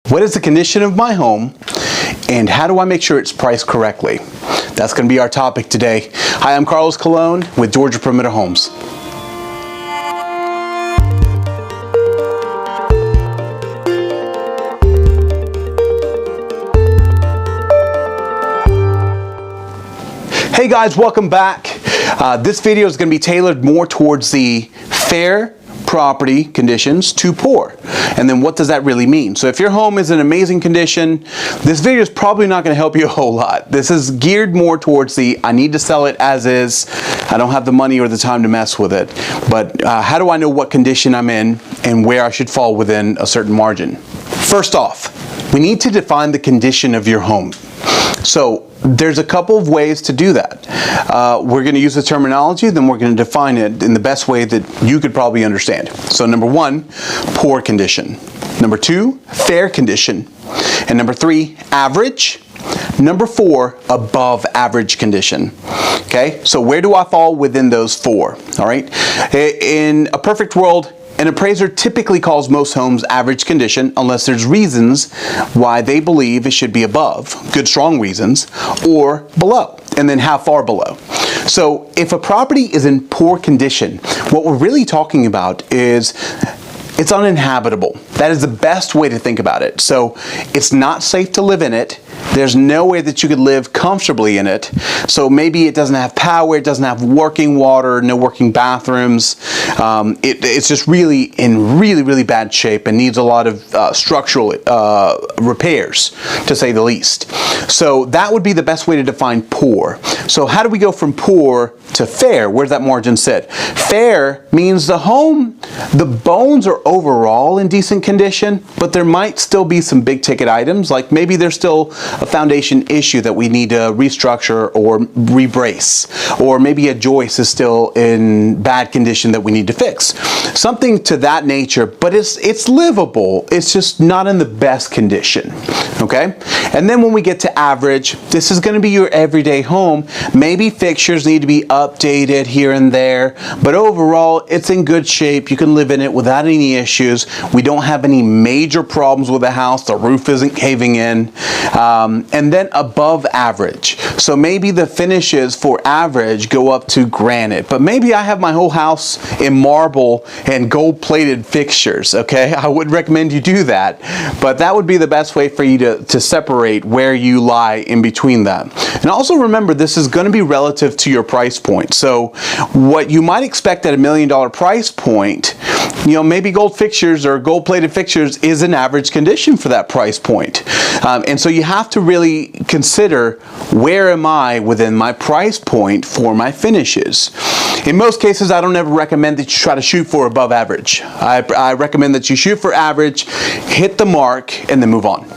What is the condition of my home, and how do I make sure it's priced correctly? That's going to be our topic today. Hi, I'm Carlos Colon with Georgia Perimeter Homes. Hey guys, welcome back. This video is going to be tailored more towards the fair property conditions to poor. And then what does that really mean? So if your home is in amazing condition, this video is probably not going to help you a whole lot. This is geared more towards the I need to sell it as is. I don't have the money or the time to mess with it. But how do I know what condition I'm in and where I should fall within a certain margin? First off, we need to define the condition of your home. So there's a couple of ways to do that. We're going to use the terminology, then we're going to define it in the best way that you could probably understand. So number one, poor condition. Number two, fair condition. And number three, average. Number four, above average condition. Okay, so where do I fall within those four? All right, in a perfect world, an appraiser typically calls most homes average condition unless there's reasons why they believe it should be above, good strong reasons, or below, and then how far below. So if a property is in poor condition, what we're really talking about is it's uninhabitable. That is the best way to think about it. So it's not safe to live in it. There's no way that you could live comfortably in it. So maybe it doesn't have power, it doesn't have working water, no working bathrooms. It's just really in really bad shape and needs a lot of structural repairs, to say the least. So that would be the best way to define poor. So how do we go from poor to fair? Where's that margin sit? Fair means the home, the bones are overall in decent condition, but there might still be some big ticket items, like maybe there's still a foundation issue that we need to restructure or rebrace, or maybe a joist is still in bad condition that we need to fix. Something to that nature, but it's livable. It's just not in the best condition. Okay? And then when we get to average, this is going to be your everyday home. Maybe fixtures need to be updated here and there, but overall it's in good shape. You can live in it without any issues. We don't have any major problems with the house. The roof isn't caving in. And then above average. So maybe the finishes for average go up to granite, but maybe I have my whole house in marble and gold-plated fixtures, okay? I wouldn't recommend you do that, but that would be the best way for you to separate where you lie in between that. And also remember, this is going to be relative to your price point. So what you might expect at $1 million price point, you know, maybe gold fixtures or gold-plated fixtures is an average condition for that price point. And so you have to really consider, where am I within my price point for my finishes? In most cases, I don't ever recommend that you try to shoot for above average. I recommend that you shoot for average, hit the mark, and then move on.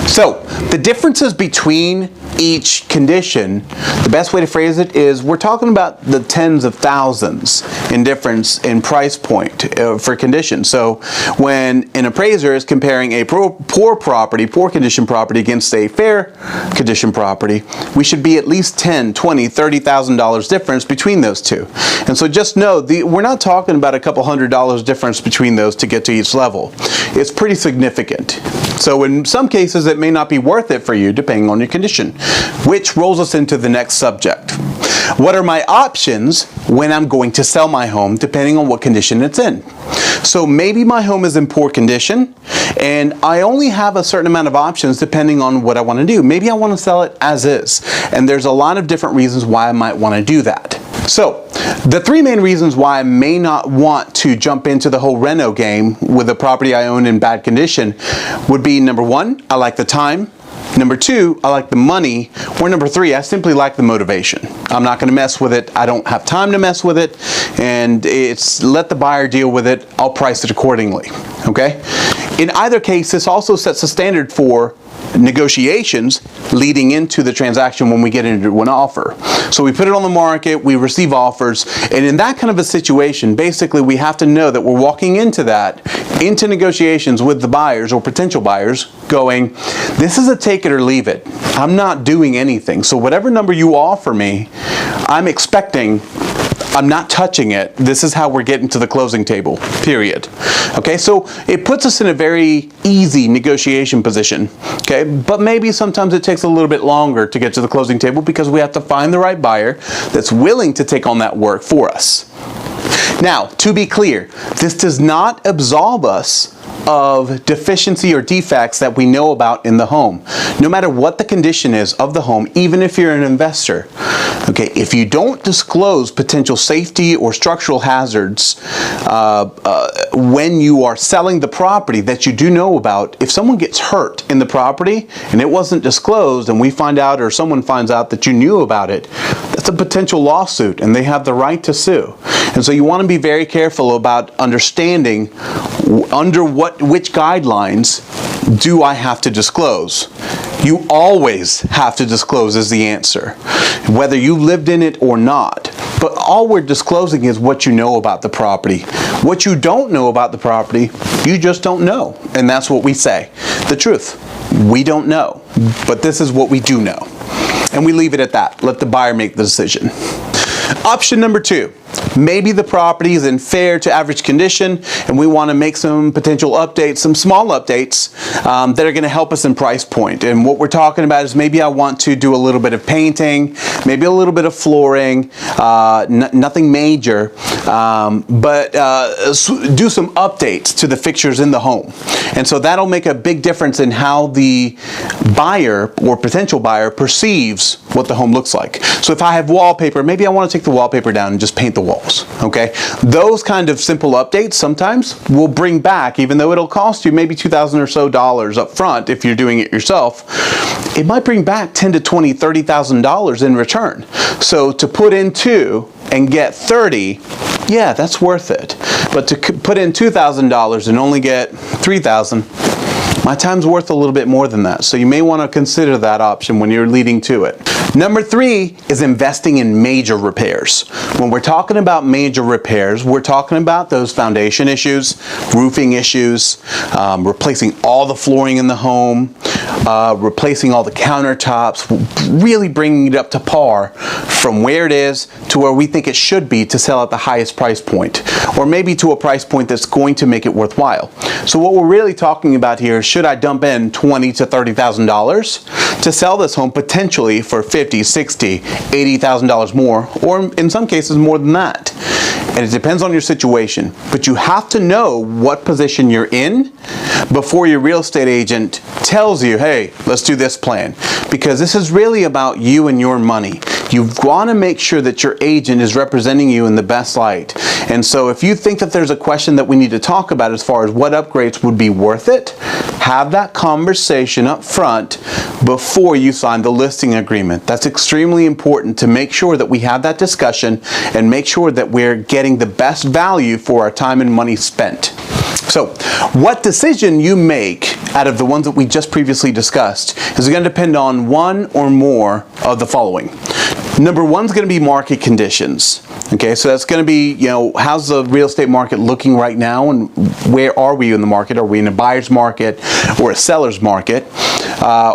So the differences between each condition, the best way to phrase it is we're talking about the tens of thousands in difference in price point for condition. So when an appraiser is comparing a poor condition property against a fair condition property, we should be at least $10,000, $20,000, $30,000 difference between those two. And so just know, we're not talking about a couple $100 difference between those to get to each level. It's pretty significant. So in some cases, it may not be worth it for you depending on your condition, which rolls us into the next subject. What are my options when I'm going to sell my home depending on what condition it's in? So maybe my home is in poor condition and I only have a certain amount of options depending on what I want to do. Maybe I want to sell it as is, and there's a lot of different reasons why I might want to do that. So the three main reasons why I may not want to jump into the whole reno game with a property I own in bad condition would be: number one, I like the time. Number two, I like the money. Or number three, I simply like the motivation. I'm not going to mess with it. I don't have time to mess with it. And it's let the buyer deal with it. I'll price it accordingly. Okay? In either case, this also sets a standard for negotiations leading into the transaction when we get into an offer. So we put it on the market, we receive offers, and in that kind of a situation, basically we have to know that we're walking into negotiations with the buyers or potential buyers going, this is a take it or leave it. I'm not doing anything. So whatever number you offer me, I'm expecting I'm not touching it. This is how we're getting to the closing table, period. Okay, so it puts us in a very easy negotiation position, okay? But maybe sometimes it takes a little bit longer to get to the closing table because we have to find the right buyer that's willing to take on that work for us. Now, to be clear, this does not absolve us of deficiency or defects that we know about in the home. No matter what the condition is of the home, even if you're an investor, okay, if you don't disclose potential safety or structural hazards when you are selling the property that you do know about, if someone gets hurt in the property and it wasn't disclosed and we find out or someone finds out that you knew about it, that's a potential lawsuit and they have the right to sue. And so you want to be very careful about understanding under which guidelines do I have to disclose. You always have to disclose is the answer, whether you lived in it or not. But all we're disclosing is what you know about the property. What you don't know about the property, you just don't know. And that's what we say. The truth, we don't know. But this is what we do know. And we leave it at that. Let the buyer make the decision. Option number 2. Maybe the property is in fair to average condition and we want to make some potential updates, some small updates that are going to help us in price point. And what we're talking about is maybe I want to do a little bit of painting, maybe a little bit of flooring, nothing major, but do some updates to the fixtures in the home. And so that'll make a big difference in how the buyer or potential buyer perceives what the home looks like. So if I have wallpaper, maybe I want to take the wallpaper down and just paint the walls, okay? Those kind of simple updates sometimes will bring back, even though it'll cost you maybe $2,000 or so up front if you're doing it yourself, it might bring back $10,000 to $20,000, $30,000 in return. So to put in 2 and get 30, yeah, that's worth it. But to put in $2,000 and only get $3,000, my time's worth a little bit more than that. So you may want to consider that option when you're leading to it. Number 3 is investing in major repairs. When we're talking about major repairs, we're talking about those foundation issues, roofing issues, replacing all the flooring in the home, replacing all the countertops, really bringing it up to par from where it is to where we think it should be to sell at the highest price point, or maybe to a price point that's going to make it worthwhile. So what we're really talking about here is, should I dump in $20,000 to $30,000 to sell this home potentially for $50,000, $60,000, $80,000 more, or in some cases more than that? And it depends on your situation, but you have to know what position you're in before your real estate agent tells you, hey, let's do this plan, because this is really about you and your money. You want to make sure that your agent is representing you in the best light. And so if you think that there's a question that we need to talk about as far as what upgrades would be worth it, have that conversation up front before you sign the listing agreement. That's extremely important to make sure that we have that discussion and make sure that we're getting the best value for our time and money spent. So what decision you make out of the ones that we just previously discussed is going to depend on one or more of the following. Number 1 is going to be market conditions. Okay, so that's going to be, how's the real estate market looking right now, and where are we in the market? Are we in a buyer's market or a seller's market,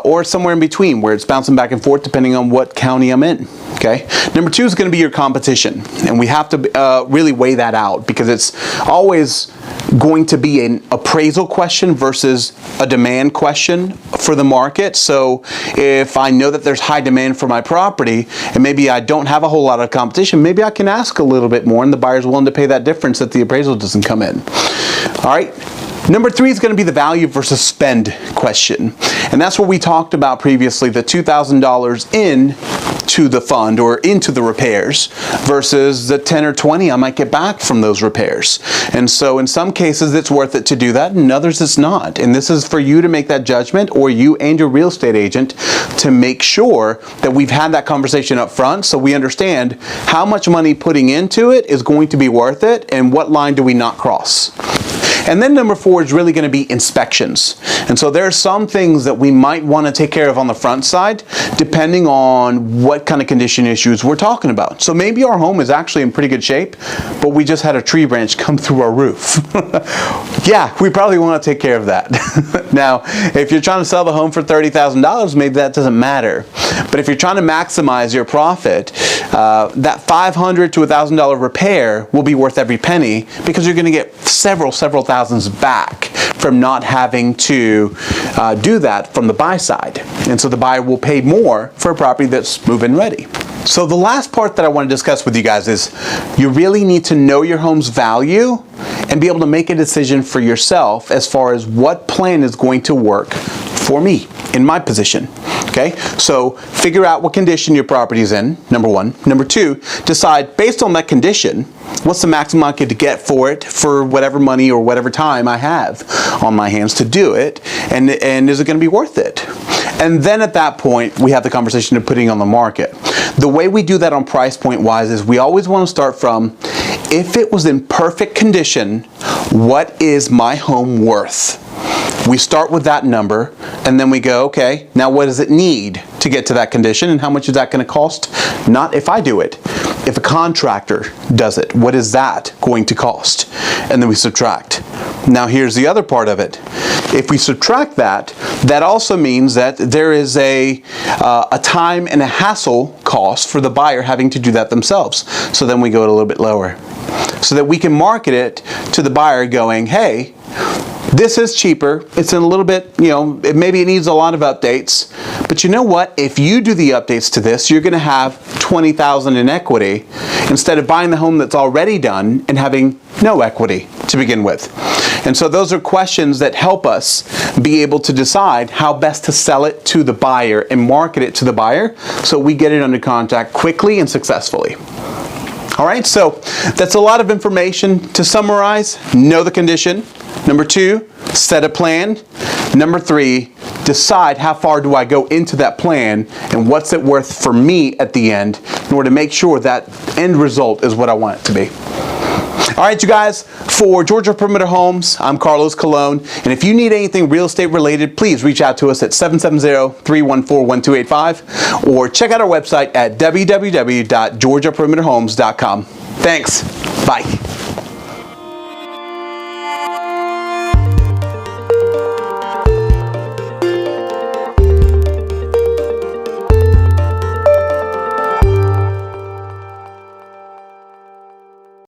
or somewhere in between where it's bouncing back and forth depending on what county I'm in? Okay. Number 2 is going to be your competition, and we have to really weigh that out, because it's always going to be an appraisal question versus a demand question for the market. So if I know that there's high demand for my property and maybe I don't have a whole lot of competition, maybe I can ask a little bit more and the buyer's willing to pay that difference that the appraisal doesn't come in. All right. Number 3 is going to be the value versus spend question. And that's what we talked about previously, the $2,000 into the fund or into the repairs versus the 10 or 20 I might get back from those repairs. And so in some cases it's worth it to do that, and in others it's not. And this is for you to make that judgment, or you and your real estate agent to make sure that we've had that conversation up front so we understand how much money putting into it is going to be worth it and what line do we not cross. And then number 4 is really going to be inspections. And so there are some things that we might want to take care of on the front side depending on what kind of condition issues we're talking about. So maybe our home is actually in pretty good shape, but we just had a tree branch come through our roof. Yeah, we probably want to take care of that. Now, if you're trying to sell the home for $30,000, maybe that doesn't matter. But if you're trying to maximize your profit, that $500 to $1,000 repair will be worth every penny, because you're going to get several thousands back from not having to do that from the buy side. And so the buyer will pay more for a property that's move-in ready. So the last part that I want to discuss with you guys is you really need to know your home's value and be able to make a decision for yourself as far as what plan is going to work for me in my position. Okay, so figure out what condition your property is in, number one. Number two, decide based on that condition, what's the maximum I could get for it for whatever money or whatever time I have on my hands to do it, and is it going to be worth it? And then at that point, we have the conversation of putting it on the market. The way we do that on price point wise is we always want to start from, if it was in perfect condition, what is my home worth? We start with that number, and then we go, okay, now what does it need to get to that condition, and how much is that going to cost? Not if I do it. If a contractor does it, what is that going to cost? And then we subtract. Now here's the other part of it. If we subtract that, that also means that there is a time and a hassle cost for the buyer having to do that themselves. So then we go a little bit lower, so that we can market it to the buyer going, hey, this is cheaper. It's in a little bit, maybe it needs a lot of updates, but you know what? If you do the updates to this, you're going to have $20,000 in equity instead of buying the home that's already done and having no equity to begin with. And so those are questions that help us be able to decide how best to sell it to the buyer and market it to the buyer so we get it under contract quickly and successfully. All right, so that's a lot of information. To summarize, know the condition. Number two, set a plan. Number three, decide how far do I go into that plan and what's it worth for me at the end in order to make sure that end result is what I want it to be. All right, you guys, for Georgia Perimeter Homes, I'm Carlos Colon, and if you need anything real estate related, please reach out to us at 770-314-1285 or check out our website at www.georgiaperimeterhomes.com. Thanks. Bye.